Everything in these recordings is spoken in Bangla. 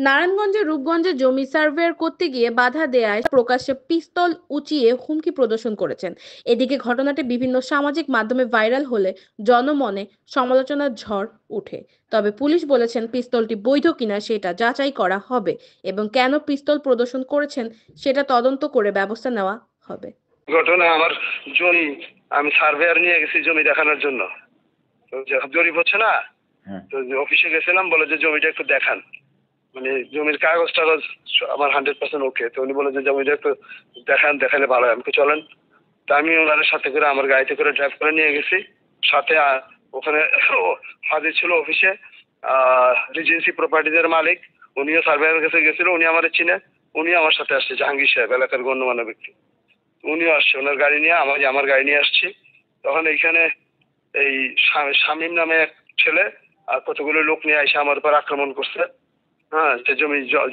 নারায়ণগঞ্জের রূপগঞ্জে জমি সার্ভে করতে গিয়ে বাধা দেয়ায় প্রকাশ্যে পিস্তল উঁচিয়ে হুমকি প্রদর্শন করেছেন। এদিকে ঘটনাটি বিভিন্ন সামাজিক মাধ্যমে ভাইরাল হলে জনমনে সমালোচনার ঝড় উঠে। তবে পুলিশ বলেছেন পিস্তলটি বৈধ কিনা সেটা যাচাই করা হবে এবং কেন পিস্তল প্রদর্শন করেছেন সেটা তদন্ত করে ব্যবস্থা নেওয়া হবে। ঘটনা আমার জমি, আমি সার্ভেয়ার নিয়ে গেছি জমি দেখানোর জন্য। তো জরিপ হচ্ছে না, তো অফিসে গেছিলাম, বলে যে জমিটা একটু দেখান, মানে জমির কাগজ টাগজ আমার 100% ওকে। তো উনি বলে যে জমিটা একটু দেখান, দেখালে ভালো হয়। আমাকে চলেন। তা আমি ওনার সাথে করে আমার গাড়িতে করে ড্রাইভ করে নিয়ে গেছি। সাথে ওখানে হাজির ছিল অফিসে রিজেন্সি প্রপার্টিজের মালিক, উনিও সার্ভেয়ারের কাছে গেছিল, উনি আমার চিনে, উনি আমার সাথে আসছে, জাহাঙ্গীর সাহেব এলাকার গণ্যমান্য ব্যক্তি, উনিও আসছে ওনার গাড়ি নিয়ে, আমার গাড়ি নিয়ে আসছি। তখন এইখানে এই শামীম নামে এক ছেলে আর কতগুলো লোক নিয়ে এসে আমার উপর আক্রমণ করছে। হ্যাঁ, যে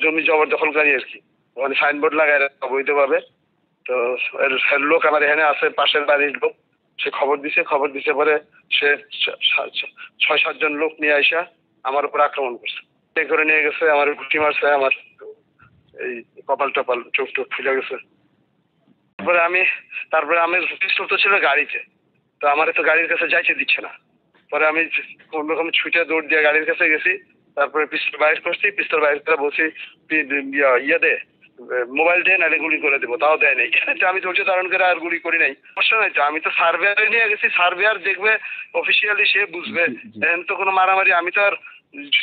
জমি জবরদখলকারী আর কি, ওখানে সাইনবোর্ড লাগায় অবৈধভাবে। তো এর লোক আমার এখানে আছে, পাশের বাড়ির লোক, সে খবর দিছে পরে সে 6-7 জন লোক নিয়ে আসা আমার উপর আক্রমণ করছে, করে নিয়ে গেছে, আমার গুটি মারছে, আমার এই কপাল টপাল চোখ টোক ফুলে গেছে। তারপরে আমি পিস্তল তো ছিল গাড়িতে, তো আমার তো গাড়ির কাছে যাইতে দিচ্ছে না। পরে আমি কোন রকম ছুটে দৌড় দিয়ে গাড়ির কাছে গেছি, তারপরে পিস্তল বাইর করছি, পিস্তল বাইর করে বলছি ইয়ে দে, মোবাইল দিয়ে নাহলে গুলি করে দেবো, তাও দেয় নাই। আমি ধৈর্য ধারণ করে আর গুলি করি নাই। সমস্যা নাই তো, আমি তো সার্ভেয়ারে নিয়ে গেছি, সার্ভেয়ার দেখবে অফিসিয়ালি, সে বুঝবে। এখন তো কোনো মারামারি, আমি তো আর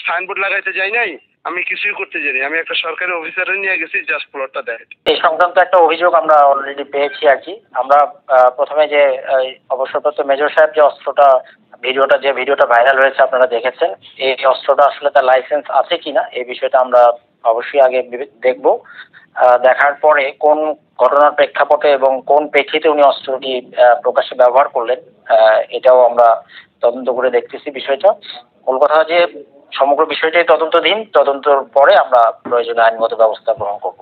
সাইনবোর্ড লাগাইতে যাই নাই, আমি কিছুই করতে যাইনি, আমি একটা সরকারি অফিসারে নিয়ে গেছি, জাস্ট প্লটটা দেয়। এই সংক্রান্ত একটা অভিযোগ আমরা অলরেডি পেয়েছি আর কি। আমরা প্রথমে যে অবসরপ্রাপ্ত মেজর সাহেব যে অস্ত্রটা ভিডিওটা ভাইরাল হয়েছে আপনারা দেখেছেন, এই অস্ত্রটা আসলে তার লাইসেন্স আছে কিনা এই বিষয়টা আমরা অবশ্যই আগে দেখব। দেখার পরে কোন ঘটনার প্রেক্ষাপটে এবং কোন প্রেক্ষিতে উনি অস্ত্রটি প্রকাশ্যে ব্যবহার করলেন এটাও আমরা তদন্ত করে দেখতেছি বিষয়টা। মূল কথা যে সমগ্র বিষয়টাই তদন্তর পরে আমরা প্রয়োজনীয় আইনগত ব্যবস্থা গ্রহণ করব।